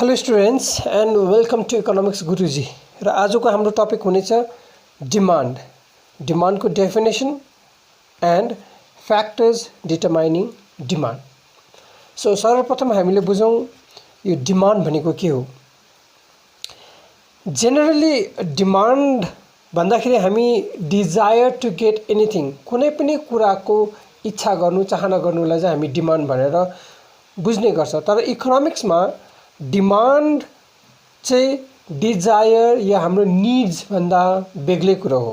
Hello students and welcome to economics Guruji र आजको हाम्रो टपिक हुनेछ डिमान्डको definition and factors determining demand. So सर्वप्रथम हामीले बुझौँ यो डिमान्ड भनेको के हो। जेनरली डिमान्ड भन्दाखेरि हामी डिजायर टु गेट एनिथिङ, कुनै पनि कुराको इच्छा गर्नु चाहना गर्नुलाई चाहिँ हामी डिमान्ड भनेर बुझ्ने गर्छ। तर इकोनोमिक्समा डिमान्ड चाहिँ डिजायर या हाम्रो निड्स भन्दा बेग्लै कुरो हो।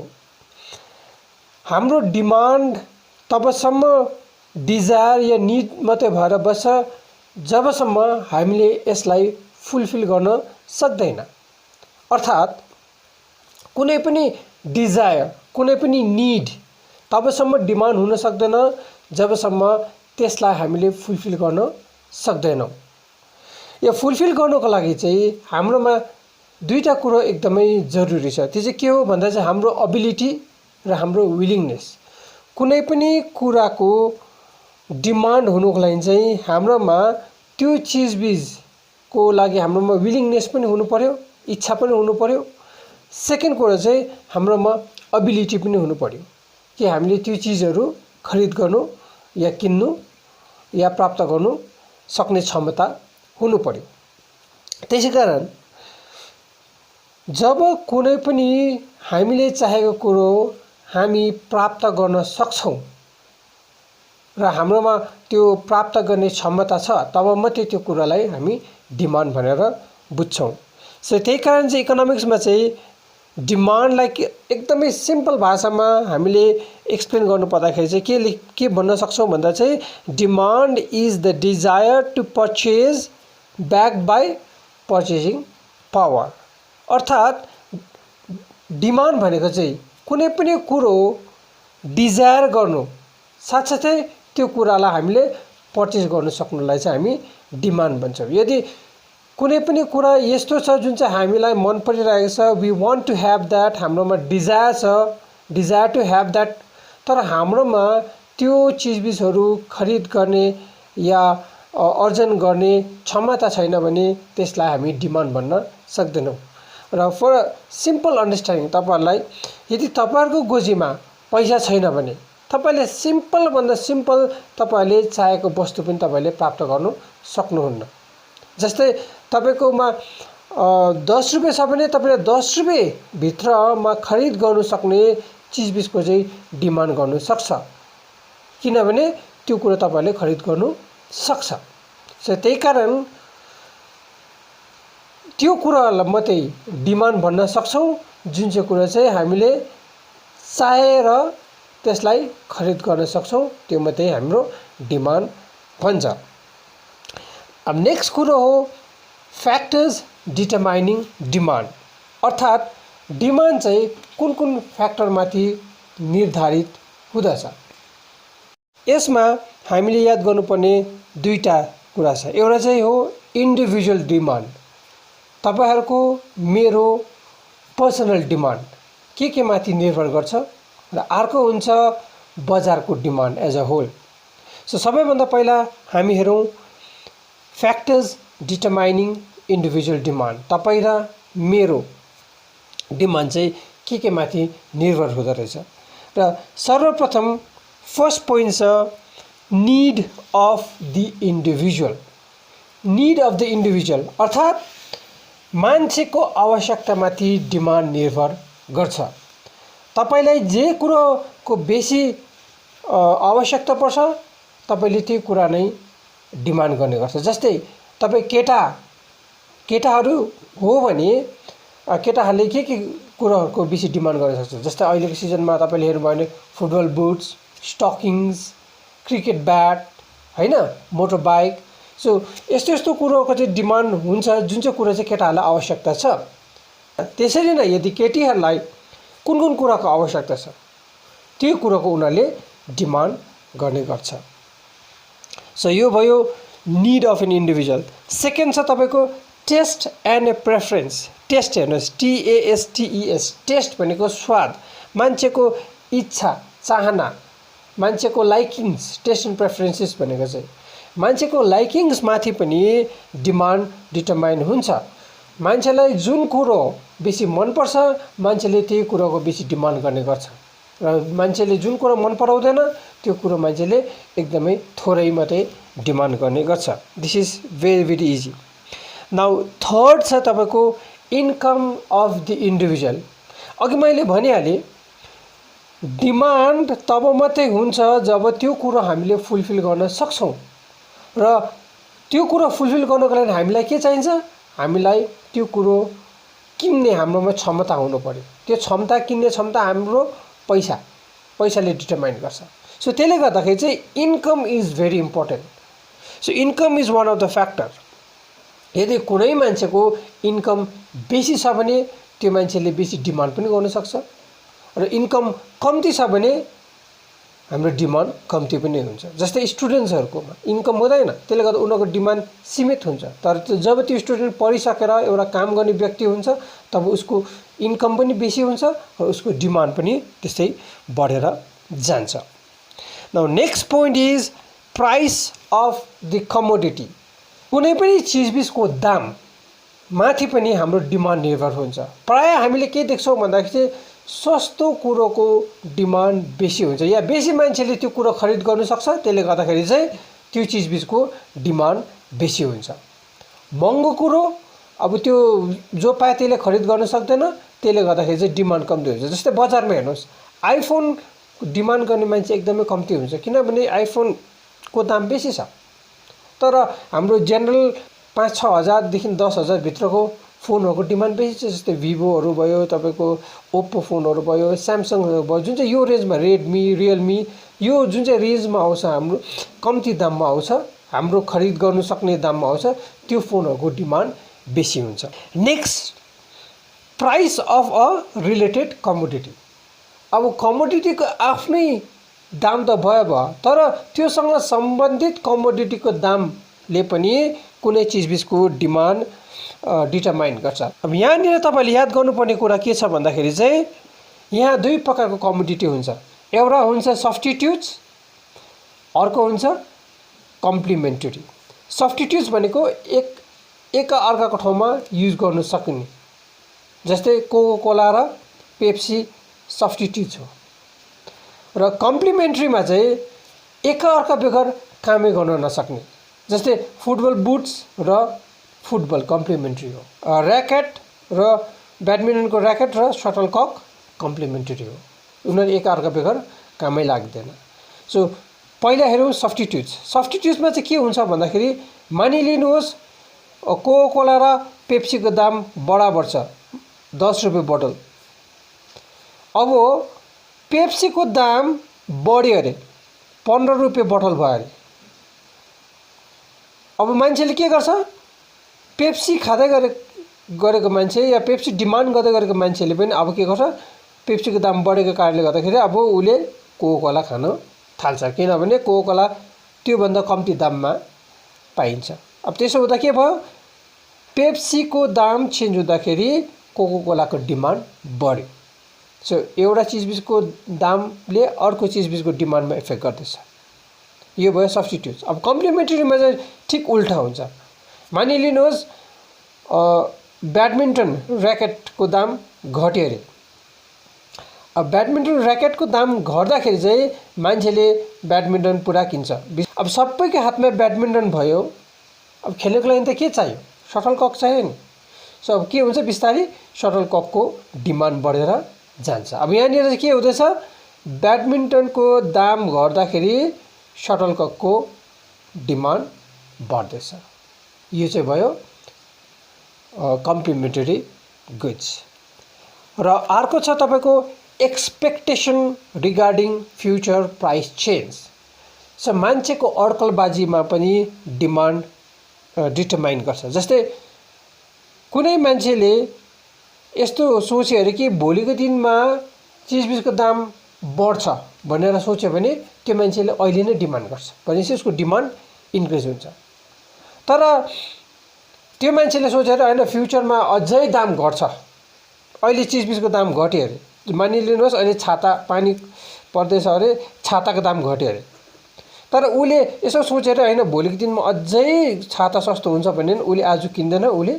हाम्रो डिमान्ड तबसम्म डिजायर या निड मात्रै भएर बस्छ जबसम्म हामीले यसलाई फुलफिल गर्न सक्दैन। अर्थात् कुनै पनि डिजायर, कुनै पनि निड तबसम्म डिमान्ड हुन सक्दैन जबसम्म त्यसलाई हामीले फुलफिल गर्न सक्दैनौँ। यो फुलफिल गर्नको लागि चाहिँ हाम्रोमा दुईटा कुरो एकदमै जरुरी छ। त्यो चाहिँ के हो भन्दा चाहिँ हाम्रो एबिलिटी र हाम्रो विलिङनेस। कुनै पनि कुराको डिमान्ड हुनुको लागि चाहिँ हाम्रोमा त्यो चिजबिजको लागि हाम्रोमा विलिङनेस पनि हुनु पर्यो, इच्छा पनि हुनु पर्यो। सेकेन्ड कुरा चाहिँ हाम्रोमा एबिलिटी पनि हुनु पर्यो कि हामीले त्यो चिजहरू खरिद गर्नु या किन्नु या प्राप्त गर्नु सक्ने क्षमता हुनु पर्यो। त्यसैकारण जब कुनै पनि हामीले चाहेको कुरो हामी प्राप्त गर्न सक्छौँ र हाम्रोमा त्यो प्राप्त गर्ने क्षमता छ तब मात्रै त्यो कुरालाई हामी डिमान्ड भनेर बुझ्छौँ। सो त्यही कारण चाहिँ इकोनोमिक्समा चाहिँ डिमान्डलाई एकदमै सिम्पल भाषामा हामीले एक्सप्लेन गर्नु पर्दाखेरि चाहिँ के भन्न सक्छौँ भन्दा चाहिँ demand is the desire to purchase backed by purchasing power. अर्थात् डिमान्ड भनेको चाहिँ कुनै पनि कुरो डिजायर गर्नु साथसाथै त्यो कुरालाई हामीले पर्चेज गर्न सक्नुलाई चाहिँ हामी डिमान्ड भन्छौँ। यदि कुनै पनि कुरा यस्तो छ जुन चाहिँ हामीलाई मन परिरहेको छ, we want to have that, हाम्रोमा डिजायर छ, डिजायर टु ह्याभ द्याट, तर हाम्रोमा त्यो चिजबिजहरू खरिद गर्ने या अर्जन गर्ने क्षमता छैन भने त्यसलाई हामी डिमान्ड भन्न सक्दैनौँ। र फर सिम्पल अन्डरस्ट्यान्डिङ तपाईँहरूलाई, यदि तपाईँहरूको गोजीमा पैसा छैन भने तपाईँले सिम्पलभन्दा सिम्पल तपाईँहरूले चाहेको वस्तु पनि तपाईँले प्राप्त गर्नु सक्नुहुन्न। जस्तै तपाईँकोमा 10 रुपियाँ छ भने तपाईँले 10 रुपियाँ भित्रमा खरिद गर्नु सक्ने चिजबिजको चाहिँ डिमान्ड गर्नु सक्छ, किनभने त्यो कुरो तपाईँले खरिद गर्नु सक्छ। सो त्यही कारण त्यो कुरालाई मात्रै डिमान्ड भन्न सक्छौँ जुन चाहिँ कुरा चाहिँ हामीले चाहेर त्यसलाई खरिद गर्न सक्छौँ, त्यो मात्रै हाम्रो डिमान्ड भन्छ। अब नेक्स्ट कुरो हो फ्याक्टर्स डिटरमाइनिङ डिमान्ड। अर्थात् डिमान्ड चाहिँ कुन कुन फ्याक्टरमाथि निर्धारित हुँदछ। यसमा हामीले याद गर्नुपर्ने दुईटा कुरा छ। एउटा चाहिँ हो इन्डिभिजुअल डिमान्ड, तपाईँहरूको मेरो पर्सनल डिमान्ड के माथि निर्भर गर्छ, र अर्को हुन्छ बजारको demand as a whole. So सबैभन्दा पहिला हामी हेरौँ फ्याक्टर्स डिटरमाइनिङ इन्डिभिजुअल डिमान्ड। तपाईँ र मेरो डिमान्ड चाहिँ के माथि निर्भर हुँदो रहेछ। र सर्वप्रथम फर्स्ट पोइन्ट छ need of the individual. Need of the individual अर्थात् मान्छेको आवश्यकतामाथि डिमान्ड निर्भर गर्छ। तपाईँलाई जे कुरोको बेसी आवश्यकता पर्छ तपाईँले त्यो कुरा नै डिमान्ड गर्ने गर्छ। जस्तै तपाईँ केटाहरू हो भने केटाहरूले के कुराहरूको बेसी डिमान्ड गर्न सक्छ। जस्तै अहिलेको सिजनमा तपाईँले हेर्नुभयो भने फुटबल बुट्स, स्टकिङ्स, क्रिकेट ब्याट, होइन, मोटर बाइक। सो यस्तो कुरोको चाहिँ डिमान्ड हुन्छ जुन चाहिँ कुरा चाहिँ केटाहरूलाई आवश्यकता छ। त्यसरी नै यदि केटीहरूलाई कुन कुराको आवश्यकता छ त्यो कुराको उनीहरूले डिमान्ड गर्ने गर्छ। सो यो भयो need of an individual. Second छ तपाईँको टेस्ट एन्ड प्रेफरेन्स। टेस्ट हेर्नुहोस्, TASTES। टेस्ट भनेको स्वाद, मान्छेको इच्छा चाहना, मान्छेको लाइकिङ्स, टेस्ट एन्ड प्रेफरेन्सेस भनेको चाहिँ मान्छेको लाइकिङ्समाथि पनि डिमान्ड डिटरमाइन हुन्छ। मान्छेलाई जुन कुरो बेसी मनपर्छ मान्छेले त्यही कुरोको बेसी डिमान्ड गर्ने गर्छ र मान्छेले जुन कुरो मन पराउँदैन त्यो कुरो मान्छेले एकदमै थोरै मात्रै डिमान्ड गर्ने गर्छ। This is very very easy. Now third छ तपाईँको इन्कम अफ द इन्डिभिजुअल। अघि मैले भनिहालेँ डिमान्ड तब मात्रै हुन्छ जब त्यो कुरो हामीले फुलफिल गर्न सक्छौँ र त्यो कुरो फुलफिल गर्नको लागि हामीलाई के चाहिन्छ? हामीलाई त्यो कुरो किन्ने हाम्रोमा क्षमता हुनु पर्यो। त्यो क्षमता किन्ने क्षमता हाम्रो पैसाले डिटरमाइन गर्छ। सो त्यसले गर्दाखेरि चाहिँ income is very important. So income is one of the factor. यदि कुनै मान्छेको इन्कम बेसी छ भने त्यो मान्छेले बेसी डिमान्ड पनि गर्न सक्छ र इन्कम कम्ती छ भने हाम्रो डिमान्ड कम्ती पनि हुन्छ। जस्तै स्टुडेन्ट्सहरुकोमा इन्कम हुँदैन, त्यसले गर्दा उनीहरूको डिमान्ड सीमित हुन्छ। तर जब त्यो स्टुडेन्ट पढिसकेर एउटा काम गर्ने व्यक्ति हुन्छ तब उसको इन्कम पनि बेसी हुन्छ र उसको डिमान्ड पनि त्यसै बढेर जान्छ। Now next point is price of the commodity. कुनै पनि चिजबिजको दाम माथि पनि हाम्रो डिमान्ड निर्भर हुन्छ। प्रायः हामीले के देख्छौँ भन्दाखेरि सस्तो कुरोको डिमान्ड बेसी हुन्छ या बेसी मान्छेले त्यो कुरो खरिद गर्न सक्छ, त्यसले गर्दाखेरि चाहिँ त्यो चिजबिजको डिमान्ड बेसी हुन्छ। महँगो कुरो अब त्यो जो पाए त्यसले खरिद गर्न सक्दैन, त्यसले गर्दाखेरि चाहिँ डिमान्ड कम्ती हुन्छ। जस्तै बजारमा हेर्नुहोस् आइफोन डिमान्ड गर्ने मान्छे एकदमै कम्ती हुन्छ किनभने आइफोनको दाम बेसी छ। तर हाम्रो जेनरल 5-6 हजारदेखि 10 हजार भित्रको फोनहरूको डिमान्ड बेसी छ। जस्तै भिभोहरू भयो, तपाईँको ओप्पो फोनहरू भयो, स्यामसङहरू भयो, जुन चाहिँ यो रेन्जमा रेडमी, रियलमी यो जुन चाहिँ रेन्जमा आउँछ हाम्रो कम्ती दाममा आउँछ, हाम्रो खरिद गर्नु सक्ने दाममा आउँछ, त्यो फोनहरूको डिमान्ड बेसी हुन्छ। Next price of a related commodity. अब कमोडिटीको आफ्नै दाम त भयो तर त्योसँग सम्बन्धित कमोडिटीको दामले पनि कुनै चिजबिजको डिमान्ड डिटरमाइन गर्छ। अब यहाँनिर तपाईँले याद गर्नुपर्ने कुरा के छ भन्दाखेरि चाहिँ यहाँ दुई प्रकारको कमोडिटी हुन्छ। एउटा हुन्छ सब्स्टिट्युट्स, अर्को हुन्छ कम्प्लिमेन्टरी। सब्स्टिट्युट्स भनेको एक अर्काको ठाउँमा युज गर्न सकिने, जस्तै कोका-कोला र पेप्सी सब्स्टिट्युट्स हो। र कम्प्लिमेन्ट्रीमा चाहिँ एक अर्का बेगर कामै गर्न नसक्ने, जस्तै फुटबल बुट्स र फुटबल कम्प्लिमेन्ट्री हो। ऱ्याकेट र ब्याडमिन्टनको ऱ्याकेट र सटलकक कम्प्लिमेन्टरी हो। उनीहरू एक अर्का बेगर कामै लाग्दैन। सो पहिला हेरौँ सब्स्टिट्युट्स। सब्स्टिट्युट्समा चाहिँ के हुन्छ भन्दाखेरि मानिलिनुहोस् कोका-कोला र पेप्सीको दाम बराबर छ 10 रुपियाँ बोतल। अब पेप्सीको दाम बढ्यो अरे 15 रुपियाँ बोतल भयो अरे। अब मान्छेले के गर्छ? पेप्सी खाँदै गरेको मान्छे या पेप्सी डिमान्ड गर्दै गरेको मान्छेले पनि अब के गर्छ? पेप्सीको दाम बढेको कारणले गर्दाखेरि अब उसले कोका-कोला खान थाल्छ, किनभने कोका-कोला त्योभन्दा कम्ती दाममा पाइन्छ। अब त्यसो हुँदा के भयो? पेप्सीको दाम चेन्ज हुँदाखेरि कोका-कोलाको डिमान्ड बढ्यो। सो एउटा चिजबिजको दामले अर्को चिजबिजको डिमान्डमा इफेक्ट गर्दैछ। यो भयो सब्स्टिट्युट्स। अब कम्प्लिमेन्टरीमा चाहिँ ठिक उल्टा हुन्छ। मानिलिनुहोस् ब्याडमिन्टन ऱ्याकेटको दाम घट्यो अरे। अब ब्याडमिन्टन ऱ्याकेटको दाम घट्दाखेरि चाहिँ मान्छेले ब्याडमिन्टन पुरा किन्छ। अब सबैको हातमा ब्याडमिन्टन भयो, अब खेल्नको लागि त के चाहियो? सटलकक चाहियो नि। सो अब के हुन्छ? बिस्तारै सटलककको डिमान्ड बढेर जान्छ। अब यहाँनिर चाहिँ के हुँदैछ? ब्याडमिन्टनको दाम घट्दाखेरि सटलककको डिमान्ड बढ्दैछ। यो चाहिँ भयो कम्प्लिमेन्टरी गुड्स। र अर्को छ तपाईँको expectation regarding future price change. So मान्छेको अड्कलबाजीमा पनि डिमान्ड डिटरमाइन गर्छ। जस्तै कुनै मान्छेले यस्तो सोच्यो अरे कि भोलिको दिनमा चिजबिजको दाम बढ्छ भनेर सोच्यो भने त्यो मान्छेले अहिले नै डिमान्ड गर्छ, भनेपछि उसको डिमान्ड इन्क्रिज हुन्छ। तर त्यो मान्छेले सोचेर हैन फ्युचरमा अझै दाम घट्छ, अहिले चिजबिजको दाम घट्यो अरे। मानिलिनुहोस् अहिले छाता पानी पर्दैछ अरे, छाताको दाम घट्यो अरे। तर उसले यसो सोचेर होइन भोलिको दिनमा अझै छाता सस्तो हुन्छ भने उसले आज किन्दैन, उसले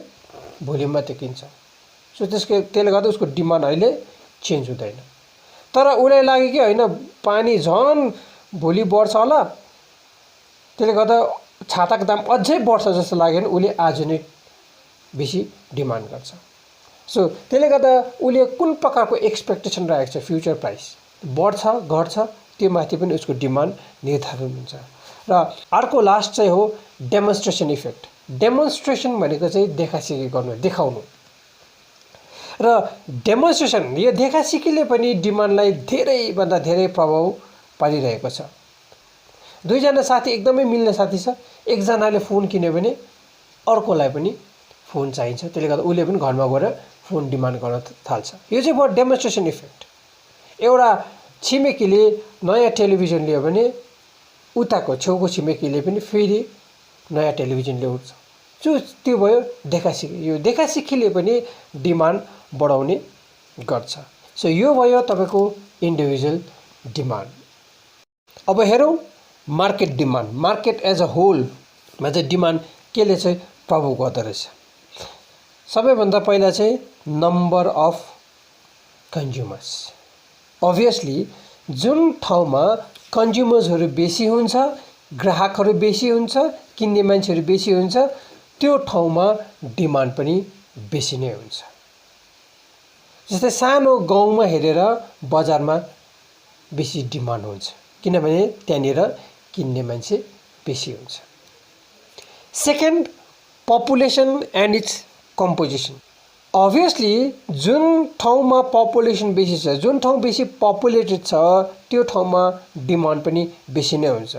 भोलि मात्रै किन्छ। सो त्यसले गर्दा उसको डिमान्ड अहिले चेन्ज हुँदैन। तर उसलाई लाग्यो कि होइन पानी झन् भोलि बढ्छ होला, त्यसले गर्दा छाताको दाम अझै बढ्छ जस्तो लाग्यो भने उसले आज नै बेसी डिमान्ड गर्छ। सो त्यसले गर्दा उसले कुन प्रकारको एक्सपेक्टेसन राखेको छ, फ्युचर प्राइस बढ्छ घट्छ, त्यो माथि पनि उसको डिमान्ड निर्धारण हुन्छ। र अर्को लास्ट चाहिँ हो डेमोन्स्ट्रेसन इफेक्ट। डेमोन्स्ट्रेसन भनेको चाहिँ देखासिकी गर्नु, देखाउनु। र डेमोन्स्ट्रेसन यो देखासिकीले पनि डिमान्डलाई धेरैभन्दा धेरै प्रभाव पारिरहेको छ। दुईजना साथी एकदमै मिल्ने साथी छ, एकजनाले फोन किन्यो भने अर्कोलाई पनि फोन चाहिन्छ, त्यसले गर्दा उसले पनि घरमा गएर फोन डिमान्ड गर्न थाल्छ। यो चाहिँ भयो डेमोन्स्ट्रेसन इफेक्ट। एउटा छिमेकीले नयाँ टेलिभिजन लियो भने उताको छेउको छिमेकीले पनि फेरि नयाँ टेलिभिजन ल्याउँछ। त्यो भयो देखासिकी। यो देखासिकीले पनि डिमान्ड बढाउने गर्छ। सो यो भयो तपाईँको इन्डिभिजुअल डिमान्ड। अब हेरौँ market demand. Market as a होलमा चाहिँ डिमान्ड केले चाहिँ प्रभाव गर्दो रहेछ। सबैभन्दा पहिला चाहिँ नम्बर अफ कन्ज्युमर्स। अभियसली जुन ठाउँमा कन्ज्युमर्सहरू बेसी हुन्छ, ग्राहकहरू बेसी हुन्छ, किन्ने मान्छेहरू बेसी हुन्छ, त्यो ठाउँमा डिमान्ड पनि बेसी नै हुन्छ। जस्तै सानो गाउँमा हेरेर बजारमा बेसी डिमान्ड हुन्छ, किनभने त्यहाँनिर किन्ने मान्छे बेसी हुन्छ। Second, population and it's composition. Obviously जुन ठाउँमा पपुलेसन बेसी छ, जुन ठाउँ बेसी पपुलेटेड छ, त्यो ठाउँमा डिमान्ड पनि बेसी नै हुन्छ।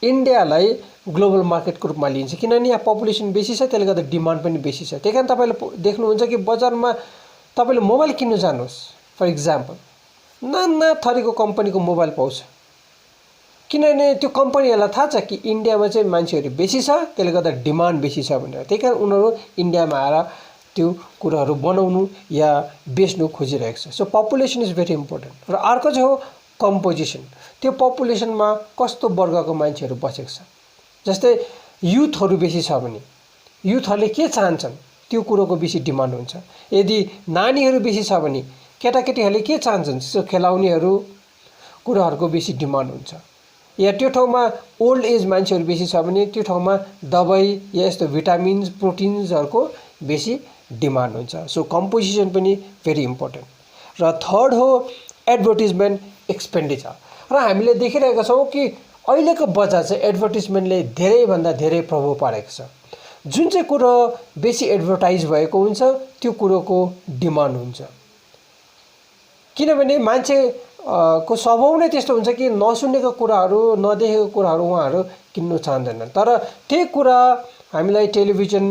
इन्डियालाई ग्लोबल मार्केटको रूपमा लिन्छ किनभने यहाँ पपुलेसन बेसी छ, त्यसले गर्दा डिमान्ड पनि बेसी छ। त्यही कारण तपाईँले देख्नुहुन्छ कि बजारमा तपाईँले मोबाइल किन्नु जानुहोस्, फर इक्जाम्पल नाना थरीको कम्पनीको मोबाइल पाउँछ, किनभने त्यो कम्पनीहरूलाई थाहा छ कि इन्डियामा चाहिँ मान्छेहरू बेसी छ, त्यसले गर्दा डिमान्ड बेसी छ भनेर। त्यही कारण उनीहरू इन्डियामा आएर त्यो कुराहरू बनाउनु या बेच्नु खोजिरहेको छ। So population is very important. र अर्को चाहिँ हो कम्पोजिसन। त्यो पपुलेसनमा कस्तो वर्गको मान्छेहरू बसेको छ। जस्तै युथहरू बेसी छ भने युथहरूले के चाहन्छन् त्यो कुरोको बेसी डिमान्ड हुन्छ। यदि नानीहरू बेसी छ भने केटाकेटीहरूले के चाहन्छन्, सो खेलाउनेहरू कुराहरूको बेसी डिमान्ड हुन्छ। या त्यो ठाउँमा ओल्ड एज मान्छेहरू बेसी छ भने त्यो ठाउँमा दबाई या यस्तो भिटामिन्स प्रोटिन्सहरूको बेसी डिमान्ड हुन्छ। सो कम्पोजिसन पनि भेरी इम्पोर्टेन्ट। र थर्ड हो एडभर्टिजमेन्ट एक्सपेन्डिचर। र हामीले देखिरहेका छौँ कि अहिलेको बजार चाहिँ एडभर्टिजमेन्टले धेरैभन्दा धेरै प्रभाव पारेको छ। जुन चाहिँ कुरो बेसी एडभर्टाइज भएको हुन्छ त्यो कुरोको डिमान्ड हुन्छ, किनभने मान्छे को स्वभाव नै त्यस्तो हुन्छ कि नसुनेको कुराहरू, नदेखेको कुराहरू उहाँहरू किन्नु चाहँदैनन्। तर त्यही कुरा हामीलाई टेलिभिजन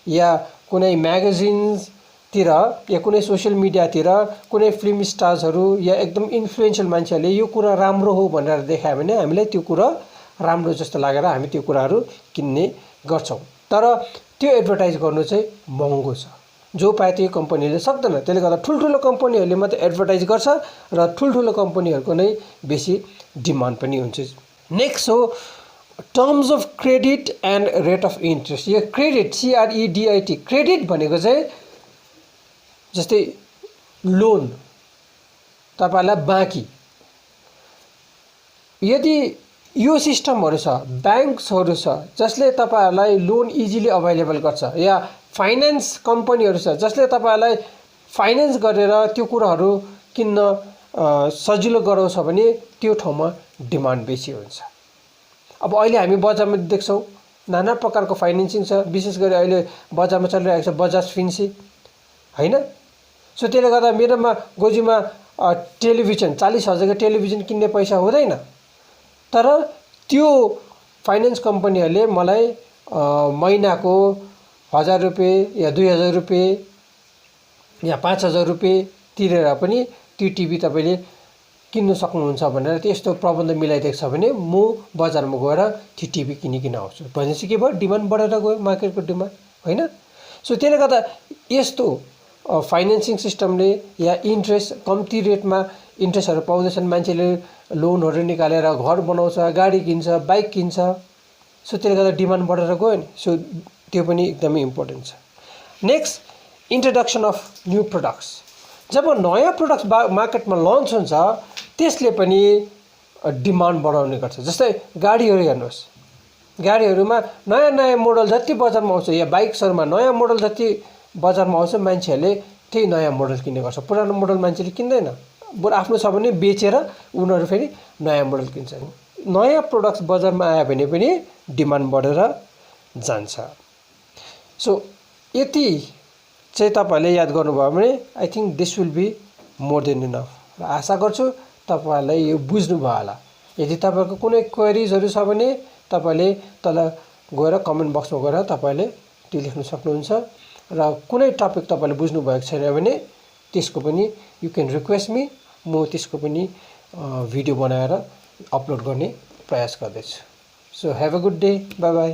या कुनै म्यागजिन्सतिर या कुनै सोसियल मिडियातिर कुनै फिल्म स्टार्सहरू या एकदम इन्फ्लुएन्सियल मान्छेहरूले यो कुरा राम्रो हो भनेर देखायो भने हामीलाई त्यो कुरा राम्रो जस्तो लागेर हामी त्यो कुराहरू किन्ने गर्छौँ। तर त्यो एडभर्टाइज गर्नु चाहिँ महँगो छ, जो पाए त्यो कम्पनीले सक्दैन। त्यसले गर्दा ठुल्ठुलो कम्पनीहरूले मात्रै एडभर्टाइज गर्छ र ठुल्ठुलो कम्पनीहरूको नै बेसी डिमान्ड पनि हुन्छ। नेक्स्ट हो terms of credit and rate of interest. यो क्रेडिट CREDIT, क्रेडिट भनेको चाहिँ जस्तै लोन तपाईँलाई बाँकी, यदि यो सिस्टमहरू छ, ब्याङ्क्सहरू छ जसले तपाईँहरूलाई लोन इजिली अभाइलेबल गर्छ, या फाइनेन्स कम्पनीहरू छ जसले तपाईँहरूलाई फाइनेन्स गरेर त्यो कुराहरू किन्न सजिलो गराउँछ भने त्यो ठाउँमा डिमान्ड बेसी हुन्छ। अब अहिले हामी बजारमा देख्छौँ नाना प्रकारको फाइनेन्सिङ छ, विशेष गरी अहिले बजारमा चलिरहेको छ बजाज फिन्सी होइन। सो त्यसले गर्दा मेरोमा गोजीमा टेलिभिजन 40,000को टेलिभिजन किन्ने पैसा हुँदैन, तर त्यो फाइनेन्स कम्पनीहरूले मलाई महिनाको 1000 रुपियाँ या 2000 रुपियाँ या 5000 रुपियाँ तिरेर पनि त्यो टिभी तपाईँले किन्नु सक्नुहुन्छ भनेर त्यस्तो प्रबन्ध मिलाइदिएको छ भने म बजारमा गएर त्यो टिभी किनिकन आउँछु भनेपछि के भयो, डिमान्ड बढेर गयो, मार्केटको डिमान्ड होइन। सो त्यसले गर्दा यस्तो फाइनेन्सिङ सिस्टमले या इन्ट्रेस्ट कम्ती रेटमा इन्ट्रेस्टहरू पाउँदैछन्, मान्छेले लोनहरू निकालेर घर बनाउँछ, गाडी किन्छ, बाइक किन्छ। सो त्यसले गर्दा डिमान्ड बढेर गयो नि। सो त्यो पनि एकदमै इम्पोर्टेन्ट छ। Next, introduction of new products. जब नयाँ प्रडक्ट मार्केटमा लन्च हुन्छ त्यसले पनि डिमान्ड बढाउने गर्छ। जस्तै गाडीहरू हेर्नुहोस्, गाडीहरूमा नयाँ नयाँ मोडल जति बजारमा आउँछ या बाइक्सहरूमा नयाँ मोडल जति बजारमा आउँछ मान्छेहरूले त्यही नयाँ मोडल किन्ने गर्छ। पुरानो मोडल मान्छेले किन्दैन, बरु आफ्नो छ भने बेचेर उनीहरू फेरि नयाँ मोडल किन्छन्। नयाँ प्रडक्ट्स बजारमा आयो भने पनि डिमान्ड बढेर जान्छ। सो यति चाहिँ तपाईँहरूले याद गर्नुभयो भने I think this will be more than enough. र आशा गर्छु तपाईँहरूलाई यो बुझ्नुभयो होला। यदि तपाईँहरूको कुनै क्वेरिजहरू छ भने तपाईँले तल गएर कमेन्ट बक्समा गएर तपाईँले त्यो लेख्न सक्नुहुन्छ। र कुनै टपिक तपाईँले बुझ्नुभएको छैन भने त्यसको पनि यु क्यान रिक्वेस्ट मी, म त्यसको पनि भिडियो बनाएर अपलोड गर्ने प्रयास गर्दैछु। So have a good day, by by.